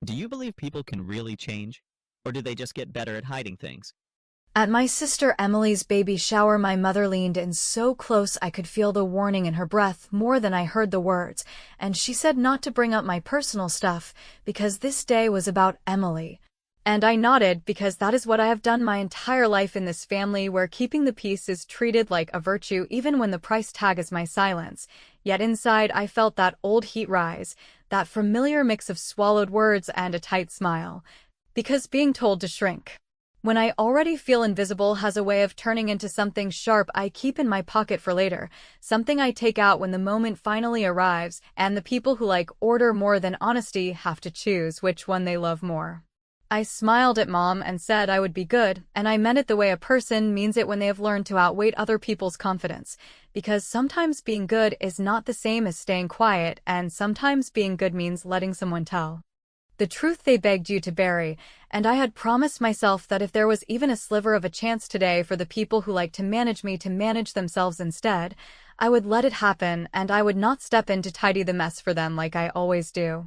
Do you believe people can really change? Or do they just get better at hiding things? At my sister Emily's baby shower, my mother leaned in so close I could feel the warning in her breath more than I heard the words, and she said not to bring up my personal stuff because this day was about Emily. And I nodded because that is what I have done my entire life in this family, where keeping the peace is treated like a virtue even when the price tag is my silence. Yet inside I felt that old heat rise, that familiar mix of swallowed words and a tight smile. Because being told to shrink when I already feel invisible has a way of turning into something sharp I keep in my pocket for later, something I take out when the moment finally arrives, and the people who like order more than honesty have to choose which one they love more. I smiled at Mom and said I would be good, and I meant it the way a person means it when they have learned to outweigh other people's confidence, because sometimes being good is not the same as staying quiet, and sometimes being good means letting someone tell the truth they begged you to bury, and I had promised myself that if there was even a sliver of a chance today for the people who like to manage me to manage themselves instead, I would let it happen, and I would not step in to tidy the mess for them like I always do.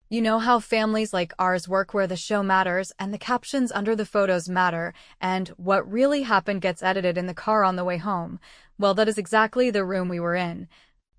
You know how families like ours work, where the show matters and the captions under the photos matter, and what really happened gets edited in the car on the way home. Well, that is exactly the room we were in.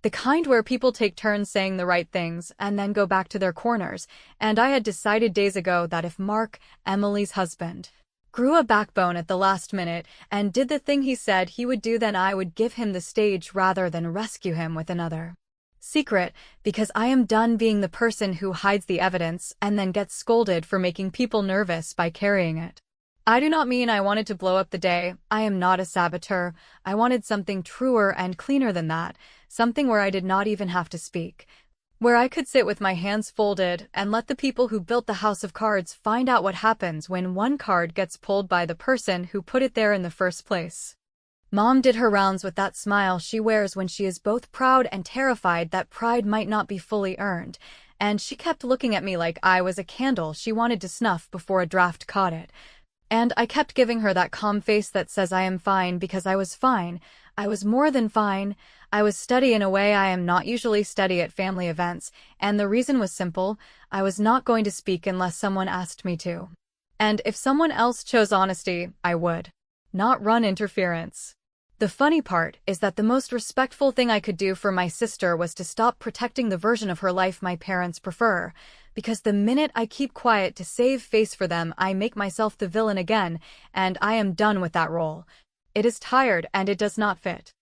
The kind where people take turns saying the right things and then go back to their corners, and I had decided days ago that if Mark, Emily's husband, grew a backbone at the last minute and did the thing he said he would do, then I would give him the stage rather than rescue him with another secret, because I am done being the person who hides the evidence and then gets scolded for making people nervous by carrying it. I do not mean I wanted to blow up the day. I am not a saboteur. I wanted something truer and cleaner than that, something where I did not even have to speak, where I could sit with my hands folded and let the people who built the house of cards find out what happens when one card gets pulled by the person who put it there in the first place. Mom did her rounds with that smile she wears when she is both proud and terrified that pride might not be fully earned, and she kept looking at me like I was a candle she wanted to snuff before a draft caught it. And I kept giving her that calm face that says I am fine, because I was fine. I was more than fine. I was steady in a way I am not usually steady at family events, and the reason was simple. I was not going to speak unless someone asked me to. And if someone else chose honesty, I would not run interference. The funny part is that the most respectful thing I could do for my sister was to stop protecting the version of her life my parents prefer, because the minute I keep quiet to save face for them, I make myself the villain again, and I am done with that role. It is tired and it does not fit.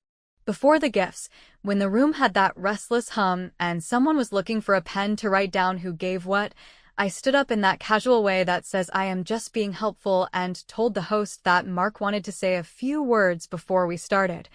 Before the gifts, when the room had that restless hum and someone was looking for a pen to write down who gave what, I stood up in that casual way that says I am just being helpful and told the host that Mark wanted to say a few words before we started.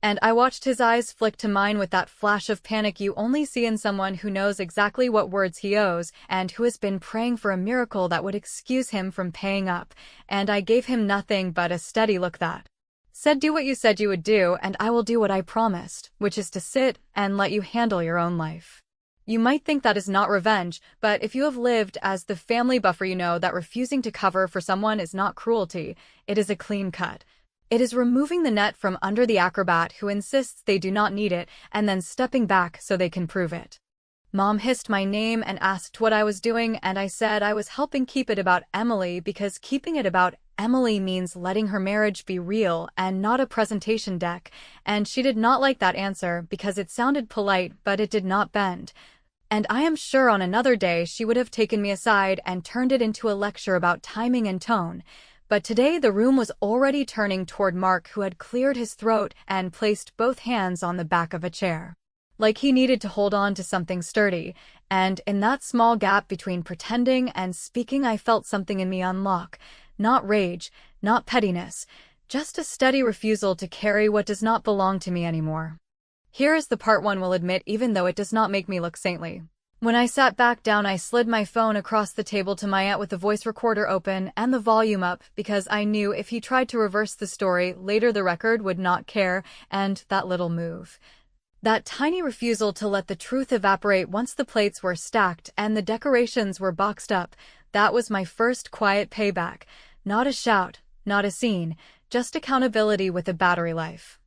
And I watched his eyes flick to mine with that flash of panic you only see in someone who knows exactly what words he owes and who has been praying for a miracle that would excuse him from paying up, and I gave him nothing but a steady look that said, do what you said you would do, and I will do what I promised, which is to sit and let you handle your own life. You might think that is not revenge, but if you have lived as the family buffer, you know that refusing to cover for someone is not cruelty. It is a clean cut. It is removing the net from under the acrobat who insists they do not need it and then stepping back so they can prove it. Mom hissed my name and asked what I was doing, and I said I was helping keep it about Emily, because keeping it about Emily means letting her marriage be real and not a presentation deck, and she did not like that answer because it sounded polite, but it did not bend. And I am sure on another day she would have taken me aside and turned it into a lecture about timing and tone. But today the room was already turning toward Mark, who had cleared his throat and placed both hands on the back of a chair, like he needed to hold on to something sturdy, and in that small gap between pretending and speaking I felt something in me unlock. Not rage, not pettiness, just a steady refusal to carry what does not belong to me anymore. Here is the part one will admit, even though it does not make me look saintly. When I sat back down, I slid my phone across the table to my aunt with the voice recorder open and the volume up, because I knew if he tried to reverse the story later the record would not care, and that little move, that tiny refusal to let the truth evaporate once the plates were stacked and the decorations were boxed up, that was my first quiet payback. Not a shout, not a scene, just accountability with a battery life.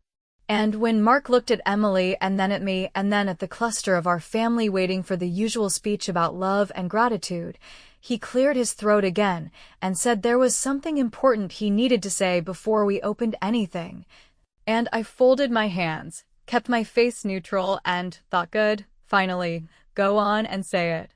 And when Mark looked at Emily and then at me and then at the cluster of our family waiting for the usual speech about love and gratitude, he cleared his throat again and said there was something important he needed to say before we opened anything. And I folded my hands, kept my face neutral, and thought, good, finally, go on and say it.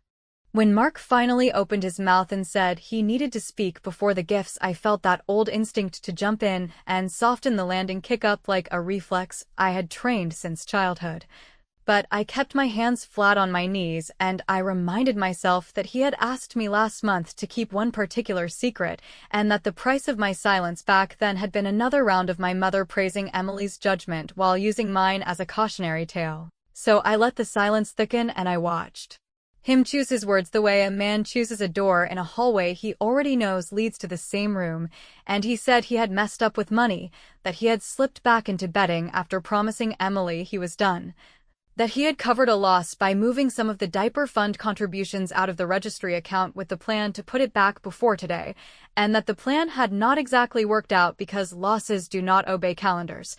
When Mark finally opened his mouth and said he needed to speak before the gifts, I felt that old instinct to jump in and soften the landing kick up like a reflex I had trained since childhood. But I kept my hands flat on my knees, and I reminded myself that he had asked me last month to keep one particular secret, and that the price of my silence back then had been another round of my mother praising Emily's judgment while using mine as a cautionary tale. So I let the silence thicken and I watched him choose his words the way a man chooses a door in a hallway he already knows leads to the same room, and he said he had messed up with money, that he had slipped back into betting after promising Emily he was done, that he had covered a loss by moving some of the diaper fund contributions out of the registry account with the plan to put it back before today, and that the plan had not exactly worked out because losses do not obey calendars.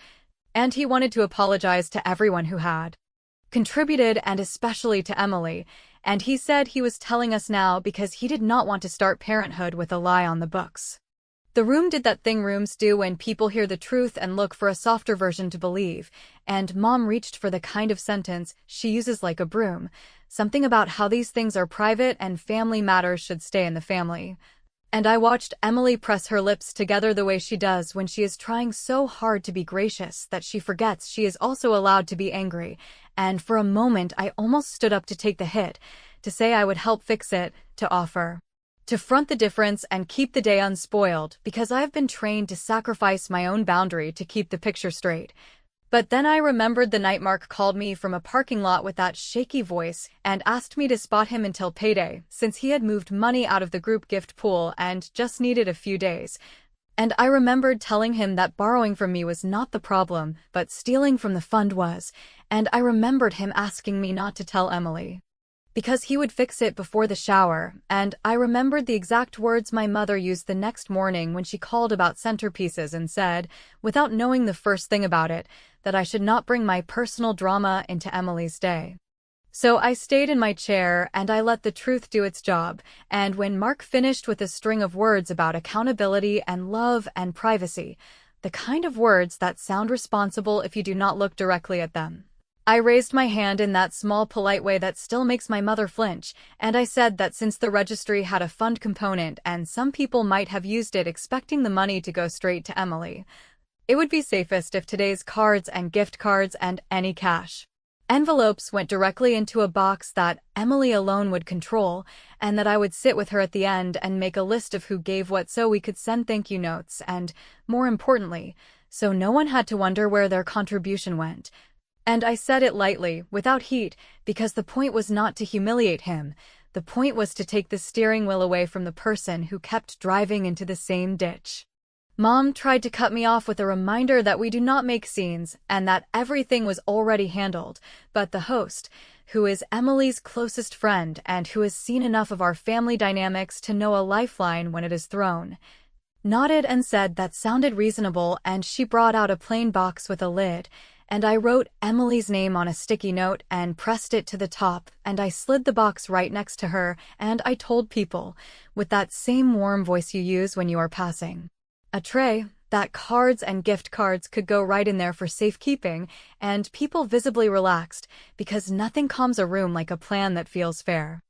And he wanted to apologize to everyone who had contributed, and especially to Emily, and he said he was telling us now because he did not want to start parenthood with a lie on the books. The room did that thing rooms do when people hear the truth and look for a softer version to believe, and Mom reached for the kind of sentence she uses like a broom, something about how these things are private and family matters should stay in the family. And I watched Emily press her lips together the way she does when she is trying so hard to be gracious that she forgets she is also allowed to be angry, and for a moment I almost stood up to take the hit, to say I would help fix it, to offer to front the difference and keep the day unspoiled, because I have been trained to sacrifice my own boundary to keep the picture straight. But then I remembered the night Mark called me from a parking lot with that shaky voice and asked me to spot him until payday, since he had moved money out of the group gift pool and just needed a few days. And I remembered telling him that borrowing from me was not the problem, but stealing from the fund was, and I remembered him asking me not to tell Emily, because he would fix it before the shower, and I remembered the exact words my mother used the next morning when she called about centerpieces and said, without knowing the first thing about it, that I should not bring my personal drama into Emily's day. So I stayed in my chair and I let the truth do its job, and when Mark finished with a string of words about accountability and love and privacy, the kind of words that sound responsible if you do not look directly at them, I raised my hand in that small polite way that still makes my mother flinch, and I said that since the registry had a fund component and some people might have used it expecting the money to go straight to Emily, it would be safest if today's cards and gift cards and any cash envelopes went directly into a box that Emily alone would control, and that I would sit with her at the end and make a list of who gave what so we could send thank you notes and, more importantly, so no one had to wonder where their contribution went. And I said it lightly, without heat, because the point was not to humiliate him. The point was to take the steering wheel away from the person who kept driving into the same ditch. Mom tried to cut me off with a reminder that we do not make scenes and that everything was already handled, but the host, who is Emily's closest friend and who has seen enough of our family dynamics to know a lifeline when it is thrown, nodded and said that sounded reasonable, and she brought out a plain box with a lid, and I wrote Emily's name on a sticky note and pressed it to the top, and I slid the box right next to her, and I told people, with that same warm voice you use when you are passing a tray, that cards and gift cards could go right in there for safekeeping, and people visibly relaxed, because nothing calms a room like a plan that feels fair.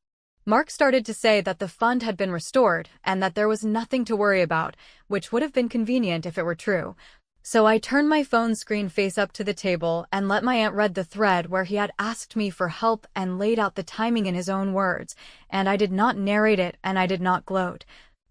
Mark started to say that the fund had been restored, and that there was nothing to worry about, which would have been convenient if it were true. So I turned my phone screen face up to the table and let my aunt read the thread where he had asked me for help and laid out the timing in his own words, and I did not narrate it and I did not gloat.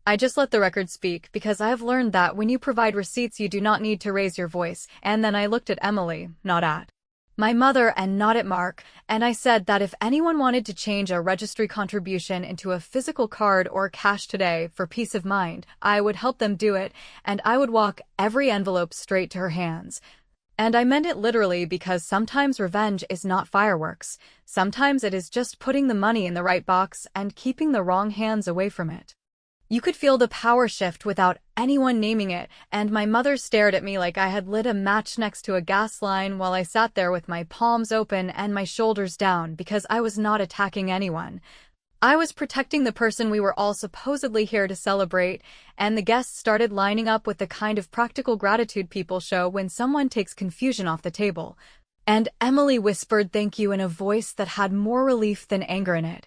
I just let the record speak, because I have learned that when you provide receipts you do not need to raise your voice, and then I looked at Emily, not at my mother and not at Mark, and I said that if anyone wanted to change a registry contribution into a physical card or cash today for peace of mind, I would help them do it, and I would walk every envelope straight to her hands. And I meant it literally, because sometimes revenge is not fireworks. Sometimes it is just putting the money in the right box and keeping the wrong hands away from it. You could feel the power shift without anyone naming it, and my mother stared at me like I had lit a match next to a gas line while I sat there with my palms open and my shoulders down because I was not attacking anyone. I was protecting the person we were all supposedly here to celebrate, and the guests started lining up with the kind of practical gratitude people show when someone takes confusion off the table. And Emily whispered thank you in a voice that had more relief than anger in it.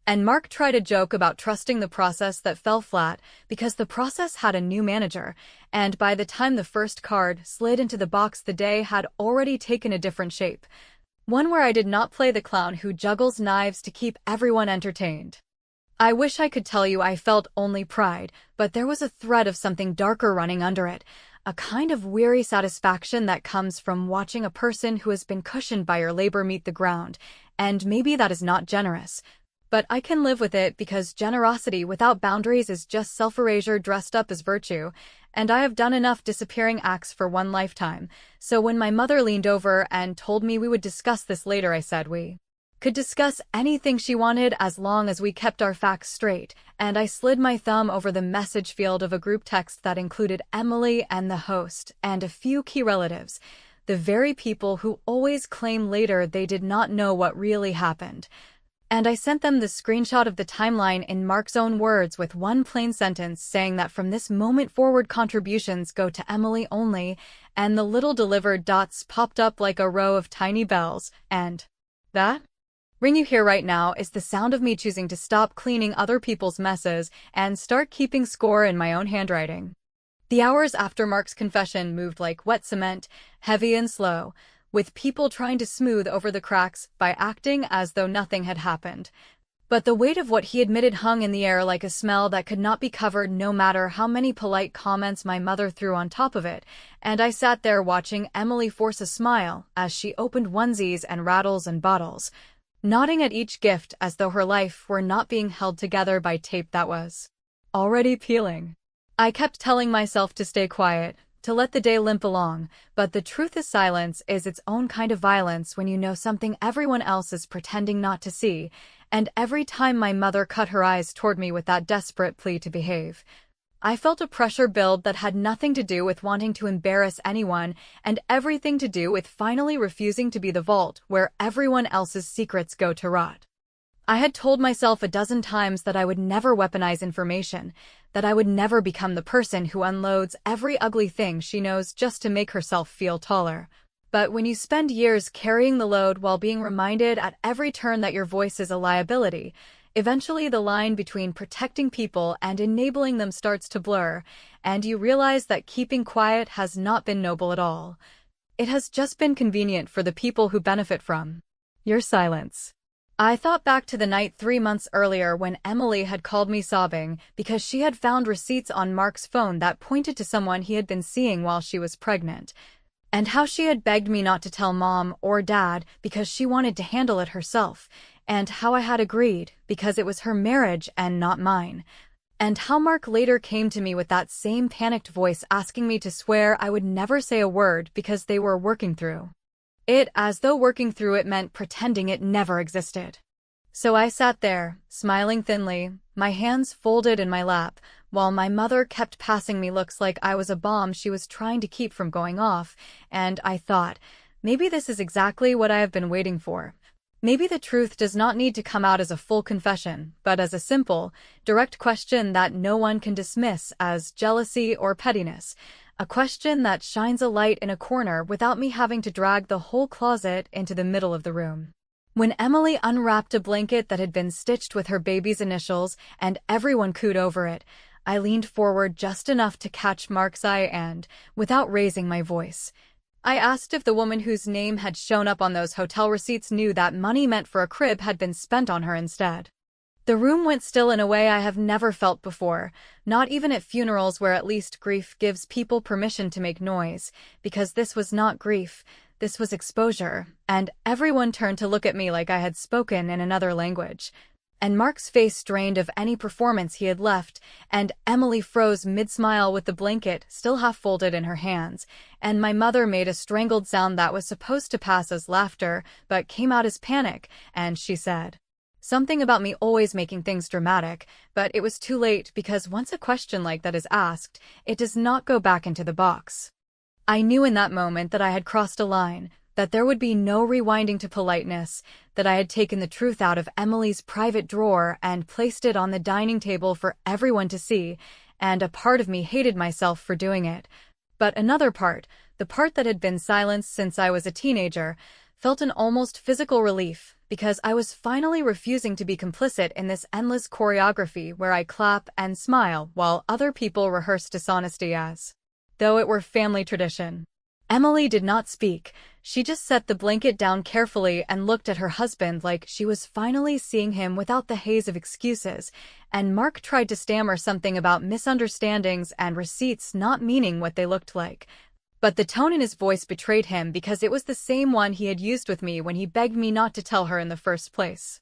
And Mark tried a joke about trusting the process that fell flat because the process had a new manager, and by the time the first card slid into the box, the day had already taken a different shape. One where I did not play the clown who juggles knives to keep everyone entertained. I wish I could tell you I felt only pride, but there was a thread of something darker running under it, a kind of weary satisfaction that comes from watching a person who has been cushioned by your labor meet the ground, and maybe that is not generous. But I can live with it because generosity without boundaries is just self-erasure dressed up as virtue, and I have done enough disappearing acts for one lifetime. So when my mother leaned over and told me we would discuss this later, I said we could discuss anything she wanted as long as we kept our facts straight, and I slid my thumb over the message field of a group text that included Emily and the host and a few key relatives, the very people who always claim later they did not know what really happened. And I sent them the screenshot of the timeline in Mark's own words with one plain sentence saying that from this moment forward contributions go to Emily only, and the little delivered dots popped up like a row of tiny bells, and that ring you hear right now is the sound of me choosing to stop cleaning other people's messes and start keeping score in my own handwriting. The hours after Mark's confession moved like wet cement, heavy and slow, with people trying to smooth over the cracks by acting as though nothing had happened. But the weight of what he admitted hung in the air like a smell that could not be covered no matter how many polite comments my mother threw on top of it, and I sat there watching Emily force a smile as she opened onesies and rattles and bottles, nodding at each gift as though her life were not being held together by tape that was already peeling. I kept telling myself to stay quiet, to let the day limp along, but the truth is silence is its own kind of violence when you know something everyone else is pretending not to see, and every time my mother cut her eyes toward me with that desperate plea to behave, I felt a pressure build that had nothing to do with wanting to embarrass anyone and everything to do with finally refusing to be the vault where everyone else's secrets go to rot. I had told myself a dozen times that I would never weaponize information, that I would never become the person who unloads every ugly thing she knows just to make herself feel taller. But when you spend years carrying the load while being reminded at every turn that your voice is a liability, eventually the line between protecting people and enabling them starts to blur, and you realize that keeping quiet has not been noble at all. It has just been convenient for the people who benefit from your silence. I thought back to the night 3 months earlier when Emily had called me sobbing because she had found receipts on Mark's phone that pointed to someone he had been seeing while she was pregnant, and how she had begged me not to tell Mom or Dad because she wanted to handle it herself, and how I had agreed because it was her marriage and not mine, and how Mark later came to me with that same panicked voice asking me to swear I would never say a word because they were working through it, as though working through it meant pretending it never existed. So I sat there, smiling thinly, my hands folded in my lap, while my mother kept passing me looks like I was a bomb she was trying to keep from going off, and I thought, maybe this is exactly what I have been waiting for. Maybe the truth does not need to come out as a full confession, but as a simple, direct question that no one can dismiss as jealousy or pettiness. A question that shines a light in a corner without me having to drag the whole closet into the middle of the room. When Emily unwrapped a blanket that had been stitched with her baby's initials and everyone cooed over it, I leaned forward just enough to catch Mark's eye and, without raising my voice, I asked if the woman whose name had shown up on those hotel receipts knew that money meant for a crib had been spent on her instead. The room went still in a way I have never felt before, not even at funerals where at least grief gives people permission to make noise, because this was not grief, this was exposure, and everyone turned to look at me like I had spoken in another language. And Mark's face drained of any performance he had left, and Emily froze mid-smile with the blanket still half-folded in her hands, and my mother made a strangled sound that was supposed to pass as laughter, but came out as panic, and she said, Something about me always making things dramatic, but it was too late because once a question like that is asked, it does not go back into the box. I knew in that moment that I had crossed a line, that there would be no rewinding to politeness, that I had taken the truth out of Emily's private drawer and placed it on the dining table for everyone to see, and a part of me hated myself for doing it. But another part, the part that had been silenced since I was a teenager, felt an almost physical relief, because I was finally refusing to be complicit in this endless choreography where I clap and smile while other people rehearse dishonesty as though it were family tradition. Emily did not speak. She just set the blanket down carefully and looked at her husband like she was finally seeing him without the haze of excuses, and Mark tried to stammer something about misunderstandings and receipts not meaning what they looked like. But the tone in his voice betrayed him because it was the same one he had used with me when he begged me not to tell her in the first place.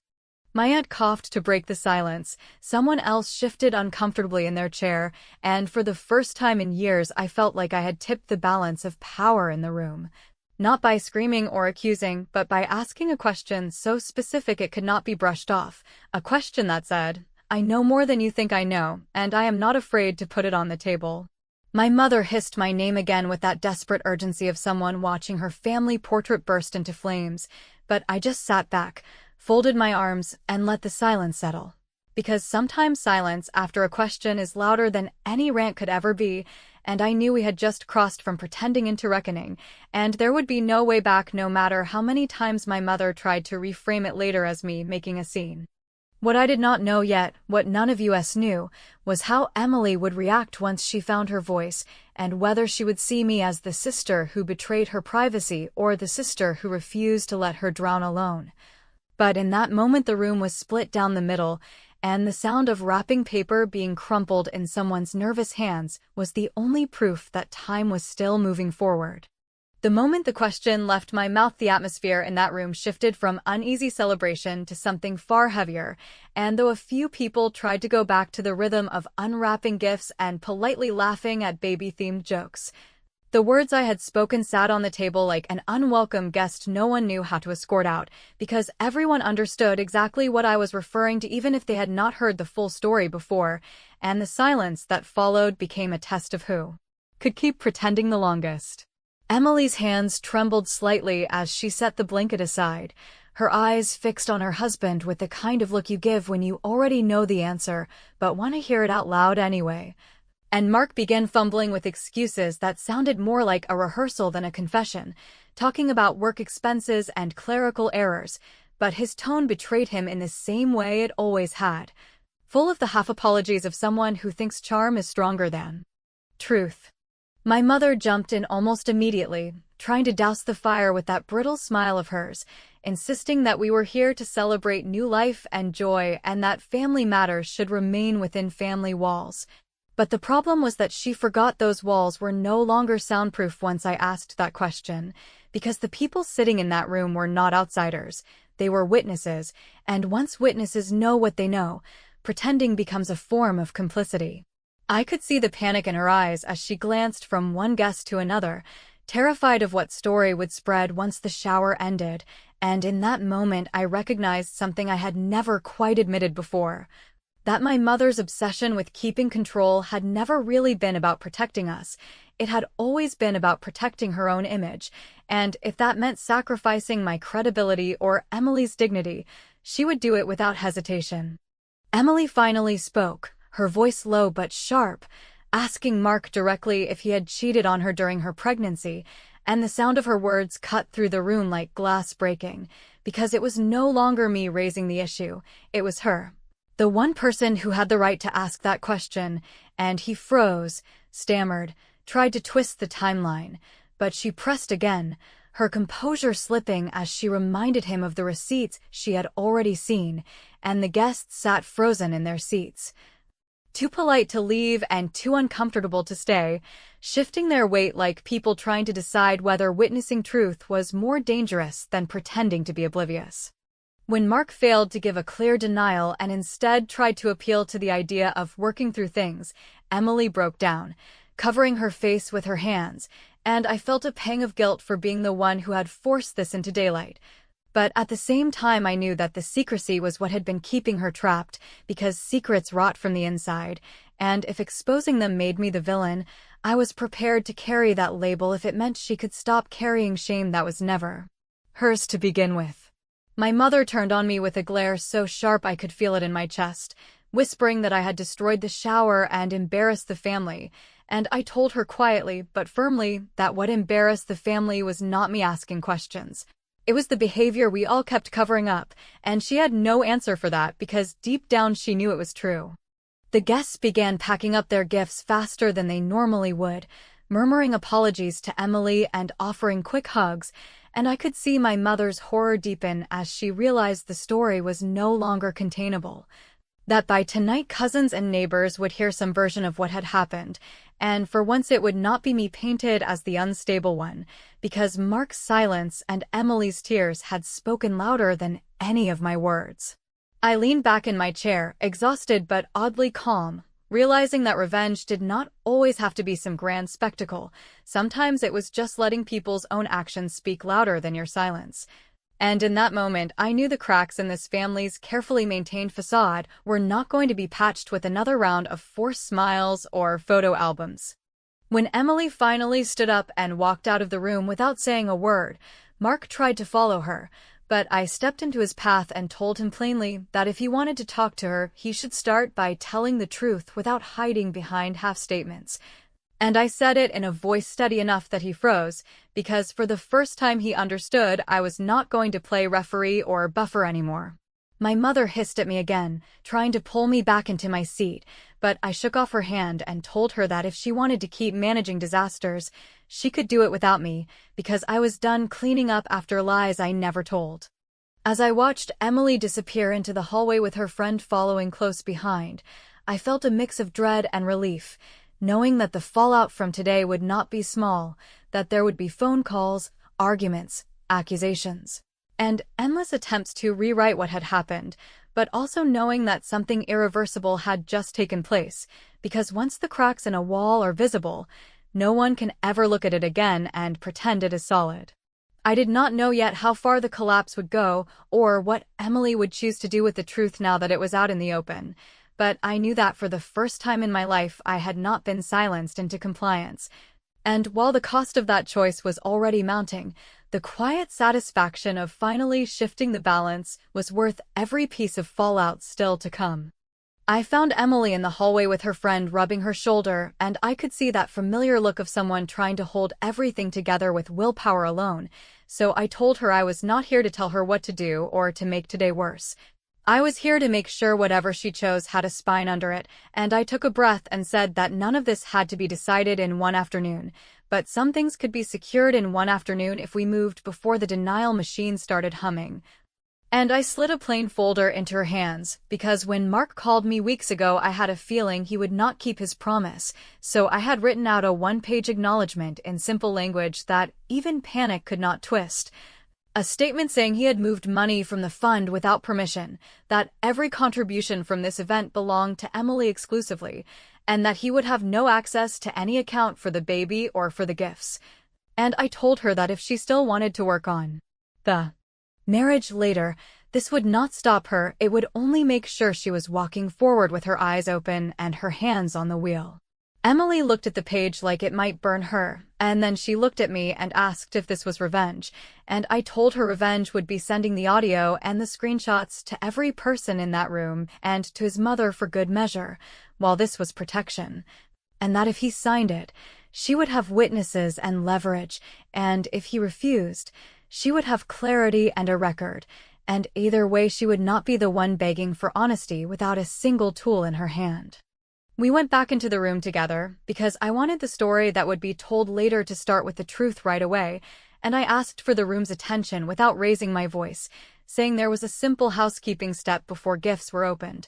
My aunt coughed to break the silence, someone else shifted uncomfortably in their chair, and for the first time in years I felt like I had tipped the balance of power in the room. Not by screaming or accusing, but by asking a question so specific it could not be brushed off, a question that said, "I know more than you think I know, and I am not afraid to put it on the table." My mother hissed my name again with that desperate urgency of someone watching her family portrait burst into flames, but I just sat back, folded my arms, and let the silence settle. Because sometimes silence after a question is louder than any rant could ever be, and I knew we had just crossed from pretending into reckoning, and there would be no way back no matter how many times my mother tried to reframe it later as me making a scene. What I did not know yet, what none of us knew, was how Emily would react once she found her voice, and whether she would see me as the sister who betrayed her privacy or the sister who refused to let her drown alone. But in that moment the room was split down the middle, and the sound of wrapping paper being crumpled in someone's nervous hands was the only proof that time was still moving forward. The moment the question left my mouth, the atmosphere in that room shifted from uneasy celebration to something far heavier, and though a few people tried to go back to the rhythm of unwrapping gifts and politely laughing at baby-themed jokes, the words I had spoken sat on the table like an unwelcome guest no one knew how to escort out, because everyone understood exactly what I was referring to even if they had not heard the full story before, and the silence that followed became a test of who could keep pretending the longest. Emily's hands trembled slightly as she set the blanket aside, her eyes fixed on her husband with the kind of look you give when you already know the answer but want to hear it out loud anyway. And Mark began fumbling with excuses that sounded more like a rehearsal than a confession, talking about work expenses and clerical errors, but his tone betrayed him in the same way it always had, full of the half-apologies of someone who thinks charm is stronger than truth. My mother jumped in almost immediately, trying to douse the fire with that brittle smile of hers, insisting that we were here to celebrate new life and joy and that family matters should remain within family walls. But the problem was that she forgot those walls were no longer soundproof once I asked that question, because the people sitting in that room were not outsiders, they were witnesses, and once witnesses know what they know, pretending becomes a form of complicity. I could see the panic in her eyes as she glanced from one guest to another, terrified of what story would spread once the shower ended, and in that moment I recognized something I had never quite admitted before. That my mother's obsession with keeping control had never really been about protecting us. It had always been about protecting her own image, and if that meant sacrificing my credibility or Emily's dignity, she would do it without hesitation. Emily finally spoke, her voice low but sharp, asking Mark directly if he had cheated on her during her pregnancy, and the sound of her words cut through the room like glass breaking, because it was no longer me raising the issue, it was her. The one person who had the right to ask that question, and he froze, stammered, tried to twist the timeline, but she pressed again, her composure slipping as she reminded him of the receipts she had already seen, and the guests sat frozen in their seats. Too polite to leave and too uncomfortable to stay, shifting their weight like people trying to decide whether witnessing truth was more dangerous than pretending to be oblivious. When Mark failed to give a clear denial and instead tried to appeal to the idea of working through things, Emily broke down, covering her face with her hands, and I felt a pang of guilt for being the one who had forced this into daylight. But at the same time I knew that the secrecy was what had been keeping her trapped, because secrets rot from the inside, and if exposing them made me the villain, I was prepared to carry that label if it meant she could stop carrying shame that was never hers to begin with. My mother turned on me with a glare so sharp I could feel it in my chest, whispering that I had destroyed the shower and embarrassed the family, and I told her quietly but firmly that what embarrassed the family was not me asking questions. It was the behavior we all kept covering up, and she had no answer for that because deep down she knew it was true. The guests began packing up their gifts faster than they normally would, murmuring apologies to Emily and offering quick hugs, and I could see my mother's horror deepen as she realized the story was no longer containable. That by tonight cousins and neighbors would hear some version of what had happened, and for once it would not be me painted as the unstable one, because Mark's silence and Emily's tears had spoken louder than any of my words. I leaned back in my chair, exhausted but oddly calm, realizing that revenge did not always have to be some grand spectacle. Sometimes it was just letting people's own actions speak louder than your silence. And in that moment, I knew the cracks in this family's carefully maintained facade were not going to be patched with another round of forced smiles or photo albums. When Emily finally stood up and walked out of the room without saying a word, Mark tried to follow her, but I stepped into his path and told him plainly that if he wanted to talk to her, he should start by telling the truth without hiding behind half-statements. And I said it in a voice steady enough that he froze, because for the first time he understood I was not going to play referee or buffer anymore. My mother hissed at me again, trying to pull me back into my seat, but I shook off her hand and told her that if she wanted to keep managing disasters, she could do it without me, because I was done cleaning up after lies I never told. As I watched Emily disappear into the hallway with her friend following close behind, I felt a mix of dread and relief, knowing that the fallout from today would not be small, that there would be phone calls, arguments, accusations, and endless attempts to rewrite what had happened, but also knowing that something irreversible had just taken place, because once the cracks in a wall are visible, no one can ever look at it again and pretend it is solid. I did not know yet how far the collapse would go, or what Emily would choose to do with the truth now that it was out in the open. But I knew that for the first time in my life I had not been silenced into compliance. And while the cost of that choice was already mounting, the quiet satisfaction of finally shifting the balance was worth every piece of fallout still to come. I found Emily in the hallway with her friend rubbing her shoulder, and I could see that familiar look of someone trying to hold everything together with willpower alone, so I told her I was not here to tell her what to do or to make today worse. I was here to make sure whatever she chose had a spine under it, and I took a breath and said that none of this had to be decided in one afternoon, but some things could be secured in one afternoon if we moved before the denial machine started humming. And I slid a plain folder into her hands, because when Mark called me weeks ago I had a feeling he would not keep his promise, so I had written out a one-page acknowledgement in simple language that even panic could not twist. A statement saying he had moved money from the fund without permission, that every contribution from this event belonged to Emily exclusively, and that he would have no access to any account for the baby or for the gifts. And I told her that if she still wanted to work on the marriage later, this would not stop her, it would only make sure she was walking forward with her eyes open and her hands on the wheel. Emily looked at the page like it might burn her, and then she looked at me and asked if this was revenge, and I told her revenge would be sending the audio and the screenshots to every person in that room and to his mother for good measure, while this was protection. And that if he signed it, she would have witnesses and leverage, and if he refused, she would have clarity and a record, and either way she would not be the one begging for honesty without a single tool in her hand. We went back into the room together, because I wanted the story that would be told later to start with the truth right away, and I asked for the room's attention without raising my voice, saying there was a simple housekeeping step before gifts were opened.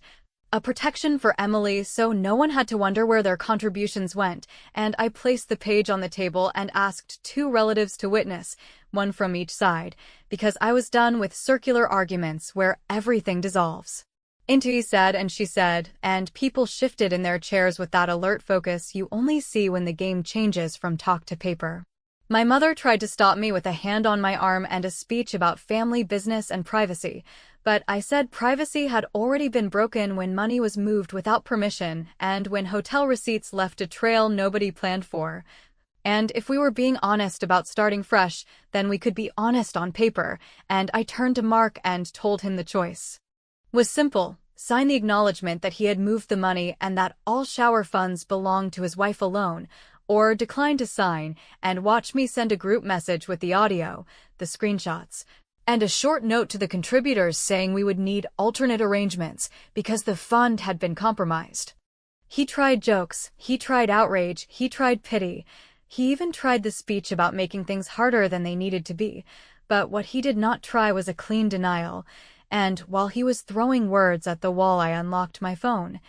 A protection for Emily so no one had to wonder where their contributions went, and I placed the page on the table and asked 2 relatives to witness, one from each side, because I was done with circular arguments where everything dissolves into he said and she said, and people shifted in their chairs with that alert focus you only see when the game changes from talk to paper. My mother tried to stop me with a hand on my arm and a speech about family business and privacy, but I said privacy had already been broken when money was moved without permission and when hotel receipts left a trail nobody planned for. And if we were being honest about starting fresh, then we could be honest on paper, and I turned to Mark and told him the choice was simple. Sign the acknowledgement that he had moved the money and that all shower funds belonged to his wife alone, or decline to sign and watch me send a group message with the audio, the screenshots, and a short note to the contributors saying we would need alternate arrangements because the fund had been compromised. He tried jokes, he tried outrage, he tried pity. He even tried the speech about making things harder than they needed to be, but what he did not try was a clean denial. And while he was throwing words at the wall, I unlocked my phone,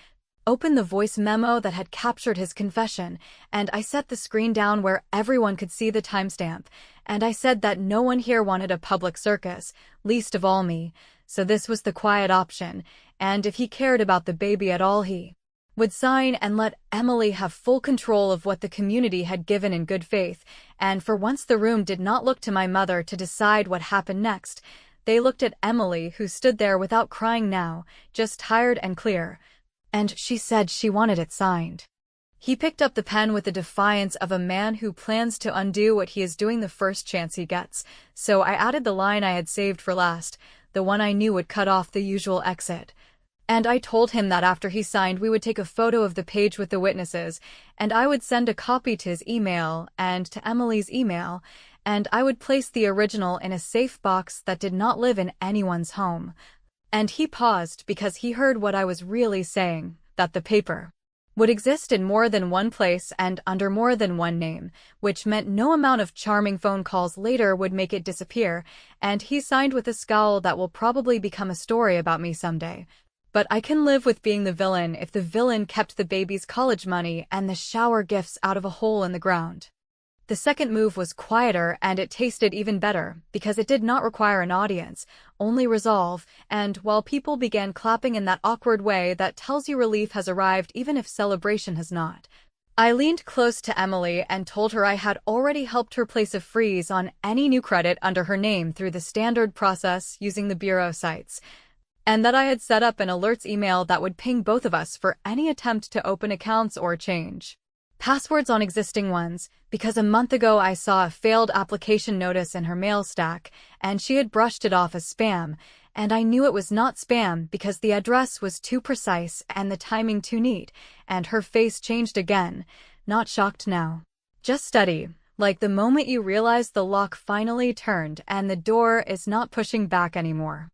opened the voice memo that had captured his confession, and I set the screen down where everyone could see the timestamp, and I said that no one here wanted a public circus, least of all me, so this was the quiet option, and if he cared about the baby at all, he would sign and let Emily have full control of what the community had given in good faith, and for once the room did not look to my mother to decide what happened next. They looked at Emily, who stood there without crying now, just tired and clear, and she said she wanted it signed. He picked up the pen with the defiance of a man who plans to undo what he is doing the first chance he gets, so I added the line I had saved for last, the one I knew would cut off the usual exit. And I told him that after he signed we would take a photo of the page with the witnesses, and I would send a copy to his email and to Emily's email, and I would place the original in a safe box that did not live in anyone's home. And he paused because he heard what I was really saying, that the paper would exist in more than one place and under more than one name, which meant no amount of charming phone calls later would make it disappear, and he signed with a scowl that will probably become a story about me someday. But I can live with being the villain if the villain kept the baby's college money and the shower gifts out of a hole in the ground. The second move was quieter and it tasted even better because it did not require an audience, only resolve, and while people began clapping in that awkward way that tells you relief has arrived even if celebration has not, I leaned close to Emily and told her I had already helped her place a freeze on any new credit under her name through the standard process using the bureau sites, and that I had set up an alerts email that would ping both of us for any attempt to open accounts or change passwords on existing ones, because a month ago I saw a failed application notice in her mail stack, and she had brushed it off as spam, and I knew it was not spam because the address was too precise and the timing too neat, and her face changed again, not shocked now, just steady, like the moment you realize the lock finally turned and the door is not pushing back anymore.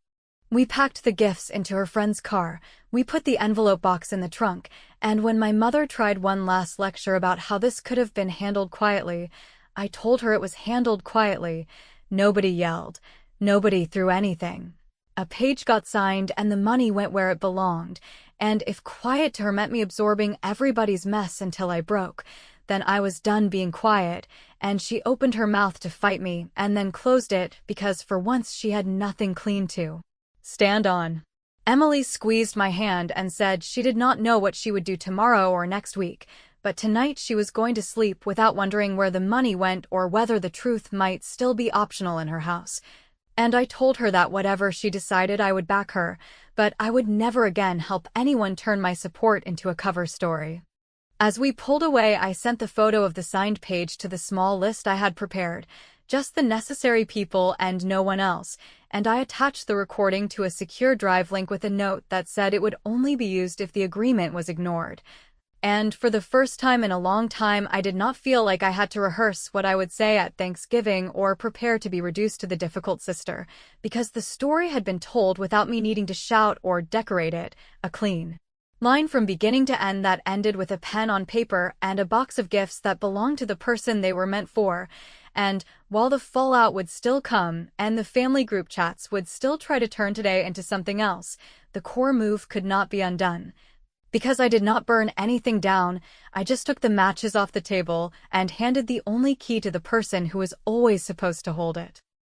We packed the gifts into her friend's car, we put the envelope box in the trunk, and when my mother tried one last lecture about how this could have been handled quietly, I told her it was handled quietly. Nobody yelled. Nobody threw anything. A page got signed and the money went where it belonged, and if quiet to her meant me absorbing everybody's mess until I broke, then I was done being quiet, and she opened her mouth to fight me and then closed it because for once she had nothing clean to stand on. Emily squeezed my hand and said she did not know what she would do tomorrow or next week, but tonight she was going to sleep without wondering where the money went or whether the truth might still be optional in her house. And I told her that whatever she decided I would back her, but I would never again help anyone turn my support into a cover story. As we pulled away, I sent the photo of the signed page to the small list I had prepared, just the necessary people and no one else, and I attached the recording to a secure drive link with a note that said it would only be used if the agreement was ignored. And for the first time in a long time, I did not feel like I had to rehearse what I would say at Thanksgiving or prepare to be reduced to the difficult sister, because the story had been told without me needing to shout or decorate it, a clean line from beginning to end that ended with a pen on paper and a box of gifts that belonged to the person they were meant for. And while the fallout would still come and the family group chats would still try to turn today into something else, the core move could not be undone. Because I did not burn anything down, I just took the matches off the table and handed the only key to the person who was always supposed to hold it.